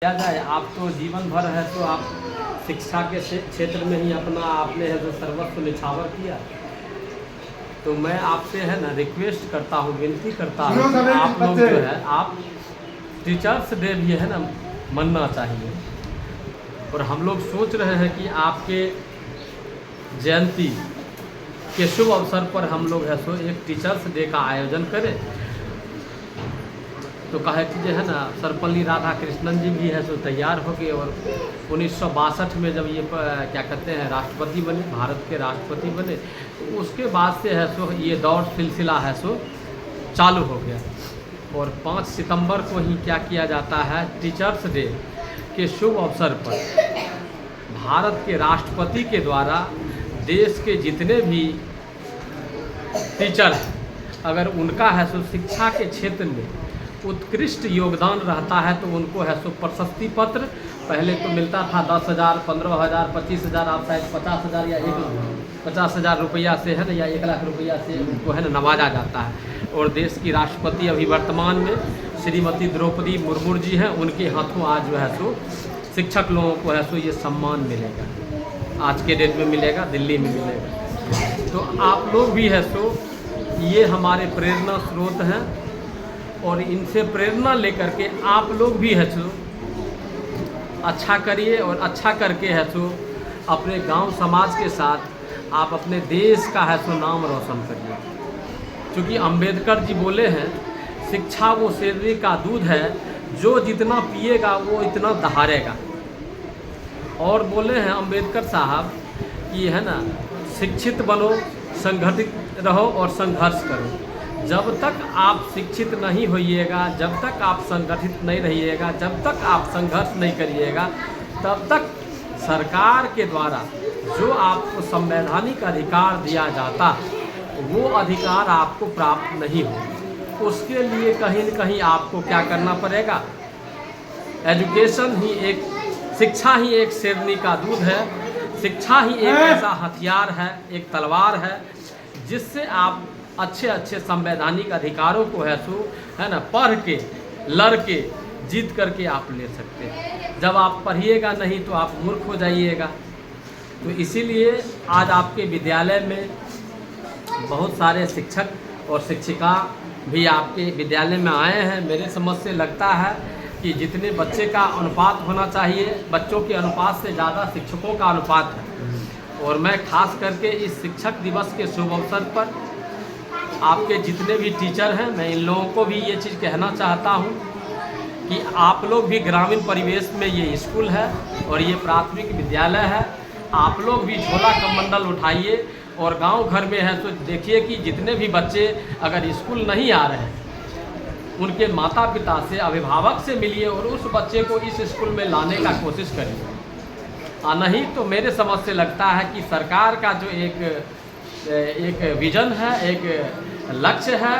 किया जाए। आप तो जीवन भर है तो आप शिक्षा के क्षेत्र में ही अपना आपने है जो सर्वस्व निछावर किया। तो मैं आपसे है ना रिक्वेस्ट करता हूँ, विनती करता हूँ कि आप लोग जो है आप टीचर्स डे भी है ना मनना चाहिए। और हम लोग सोच रहे हैं कि आपके जयंती के शुभ अवसर पर हम लोग है सो एक टीचर्स डे का आयोजन करें। तो कहे कि जो है ना सर्वपल्ली राधाकृष्णन जी भी है सो तैयार हो गए और 1962 में जब ये क्या कहते हैं राष्ट्रपति बने, भारत के राष्ट्रपति बने, तो उसके बाद से है सो ये दौर सिलसिला है सो चालू हो गया। और 5 सितंबर को ही क्या किया जाता है, टीचर्स डे के शुभ अवसर पर भारत के राष्ट्रपति के द्वारा देश के जितने भी टीचर हैं, अगर उनका है सो शिक्षा के क्षेत्र में उत्कृष्ट योगदान रहता है तो उनको है सो प्रशस्ति पत्र पहले तो मिलता था 10,000, 15,000, 25,000, आप शायद 50,000 या 50,000 रुपया से है ना या 1 लाख रुपया से उनको है ना नवाजा जाता है। और देश की राष्ट्रपति अभी वर्तमान में श्रीमती द्रौपदी मुर्मू जी हैं, उनके हाथों आज जो है सो शिक्षक लोगों को है सो ये सम्मान मिलेगा, आज के डेट में मिलेगा, दिल्ली में मिलेगा। तो आप लोग भी है सो ये हमारे प्रेरणा स्रोत हैं और इनसे प्रेरणा लेकर के आप लोग भी है सो अच्छा करिए और अच्छा करके है सो अपने गांव समाज के साथ आप अपने देश का है सो नाम रोशन करिए। क्योंकि अंबेडकर जी बोले हैं शिक्षा वो शेरनी का दूध है जो जितना पिएगा वो इतना दहाड़ेगा। और बोले हैं अंबेडकर साहब कि है ना शिक्षित बनो, संगठित रहो और संघर्ष करो। जब तक आप शिक्षित नहीं होइएगा, जब तक आप संगठित नहीं रहिएगा, जब तक आप संघर्ष नहीं करिएगा, तब तक सरकार के द्वारा जो आपको संवैधानिक अधिकार दिया जाता वो अधिकार आपको प्राप्त नहीं हो। उसके लिए कहीं न कहीं आपको क्या करना पड़ेगा, एजुकेशन ही एक, शिक्षा ही एक शेरनी का दूध है, शिक्षा ही एक ऐसा हथियार है, एक तलवार है जिससे आप अच्छे अच्छे संवैधानिक अधिकारों को है ना पढ़ के लड़ के जीत करके आप ले सकते हैं। जब आप पढ़िएगा नहीं तो आप मूर्ख हो जाइएगा। तो इसीलिए आज आपके विद्यालय में बहुत सारे शिक्षक और शिक्षिका भी आपके विद्यालय में आए हैं। मेरे समझ से लगता है कि जितने बच्चे का अनुपात होना चाहिए, बच्चों के अनुपात से ज़्यादा शिक्षकों का अनुपात है। और मैं खास करके इस शिक्षक दिवस के शुभ अवसर पर आपके जितने भी टीचर हैं, मैं इन लोगों को भी ये चीज़ कहना चाहता हूँ कि आप लोग भी ग्रामीण परिवेश में ये स्कूल है और ये प्राथमिक विद्यालय है, आप लोग भी झोला कमंडल उठाइए और गांव घर में है तो देखिए कि जितने भी बच्चे अगर स्कूल नहीं आ रहे हैं उनके माता पिता से, अभिभावक से मिलिए और उस बच्चे को इस स्कूल में लाने का कोशिश करिए। नहीं तो मेरे समझ से लगता है कि सरकार का जो एक विजन है, एक लक्ष्य है,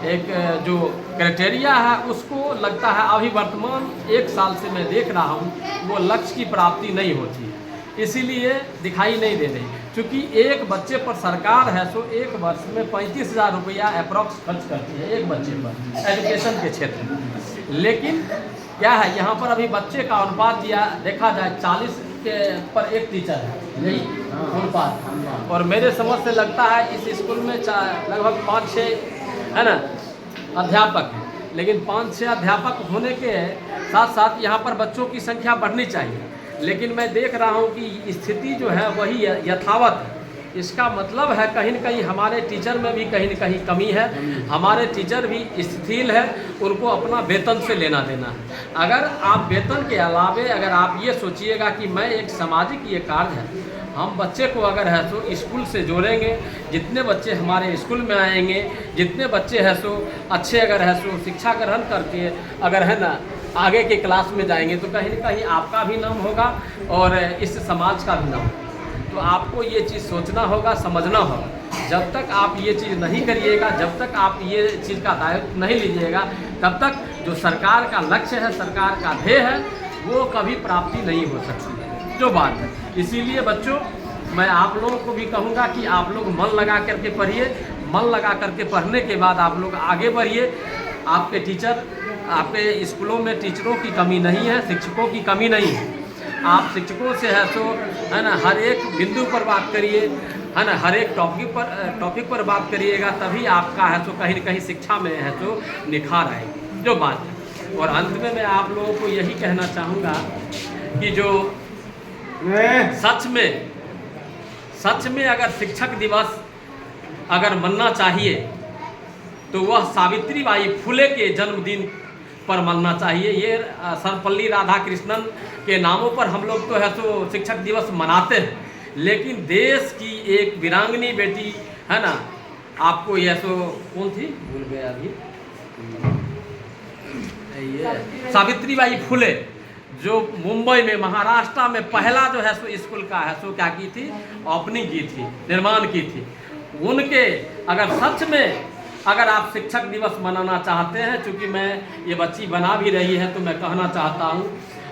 एक जो क्राइटेरिया है, उसको लगता है अभी वर्तमान 1 साल से मैं देख रहा हूँ वो लक्ष्य की प्राप्ति नहीं होती है, इसीलिए दिखाई नहीं दे रही। क्योंकि एक बच्चे पर सरकार है सो 1 वर्ष में 35,000 रुपया अप्रॉक्स खर्च करती है एक बच्चे पर एजुकेशन के क्षेत्र में। लेकिन क्या है यहाँ पर अभी बच्चे का अनुपात दिया देखा जाए 40 के पर 1 टीचर है, यही अनुपात। और मेरे समझ से लगता है इस स्कूल में लगभग 5-6 है ना अध्यापक हैं, लेकिन 5-6 अध्यापक होने के साथ साथ यहाँ पर बच्चों की संख्या बढ़नी चाहिए। लेकिन मैं देख रहा हूँ कि स्थिति जो है वही यथावत है। इसका मतलब है कहीं न कहीं हमारे टीचर में भी कहीं न कहीं कमी है। हमारे टीचर भी शिथिल है, उनको अपना वेतन से लेना देना है। अगर आप वेतन के अलावे अगर आप ये सोचिएगा कि मैं एक सामाजिक ये कार्य है, हम बच्चे को अगर है सो स्कूल से जोड़ेंगे, जितने बच्चे हमारे स्कूल में आएंगे, जितने बच्चे हैं सो अच्छे अगर है सो शिक्षा ग्रहण करके अगर है ना आगे के क्लास में जाएंगे तो कहीं न कहीं आपका भी नाम होगा और इस समाज का भी नाम होगा। तो आपको ये चीज़ सोचना होगा, समझना होगा। जब तक आप ये चीज़ नहीं करिएगा, जब तक आप ये चीज़ का दायित्व नहीं लीजिएगा, तब तक जो सरकार का लक्ष्य है, सरकार का ध्येय है, वो कभी प्राप्ति नहीं हो सकती जो बात है। इसीलिए बच्चों मैं आप लोगों को भी कहूँगा कि आप लोग मन लगा करके पढ़िए, मन लगा करके पढ़ने के बाद आप लोग आगे बढ़िए। आपके टीचर आपके स्कूलों में टीचरों की कमी नहीं है, शिक्षकों की कमी नहीं है। आप शिक्षकों से है सो है ना हर एक बिंदु पर बात करिए, है ना, हर एक टॉपिक पर बात करिएगा, तभी आपका है सो कहीं न कहीं शिक्षा में है सो निखार आएगी, जो बात है। और अंत में मैं आप लोगों को यही कहना चाहूँगा कि जो सच में अगर शिक्षक दिवस अगर मनना चाहिए तो वह सावित्री बाई फुले के जन्मदिन पर मनना चाहिए। ये सर्वपल्ली राधाकृष्णन के नामों पर हम लोग तो है सो शिक्षक दिवस मनाते हैं, लेकिन देश की एक वीरांगनी बेटी है ना, आपको यह सो कौन थी भूल गया अभी, ये सावित्री बाई फुले, जो मुंबई में महाराष्ट्र में पहला जो है सो स्कूल का है सो क्या की थी, ओपनिंग की थी, निर्माण की थी। उनके अगर सच में अगर आप शिक्षक दिवस मनाना चाहते हैं, चूँकि मैं ये बच्ची बना भी रही है तो मैं कहना चाहता हूँ,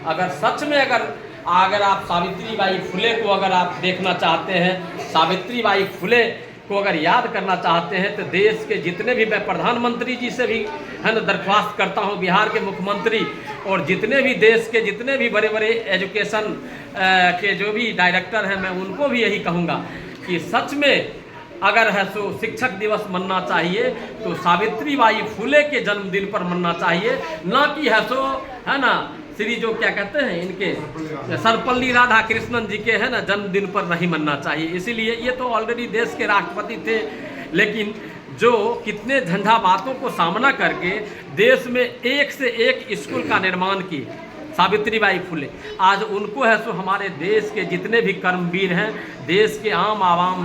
अगर सच में अगर आप सावित्री बाई फुले को अगर आप देखना चाहते हैं, सावित्री बाई फुले को अगर याद करना चाहते हैं, तो देश के जितने भी, मैं प्रधानमंत्री जी से भी है ना दरख्वास्त करता हूं, बिहार के मुख्यमंत्री और जितने भी देश के जितने भी बड़े बड़े एजुकेशन के जो भी डायरेक्टर हैं, मैं उनको भी यही कहूँगा कि सच में अगर है सो शिक्षक दिवस मनना चाहिए तो सावित्री बाई फुले के जन्मदिन पर मनना चाहिए, ना कि है सो है ना श्री जो क्या कहते हैं इनके सर्वपल्ली राधाकृष्णन जी के है ना जन्मदिन पर नहीं मनना चाहिए। इसीलिए ये तो ऑलरेडी देश के राष्ट्रपति थे, लेकिन जो कितने झंझावातों को सामना करके देश में एक से एक स्कूल का निर्माण किए सावित्री बाई फुले, आज उनको है सो हमारे देश के जितने भी कर्मवीर हैं, देश के आम आवाम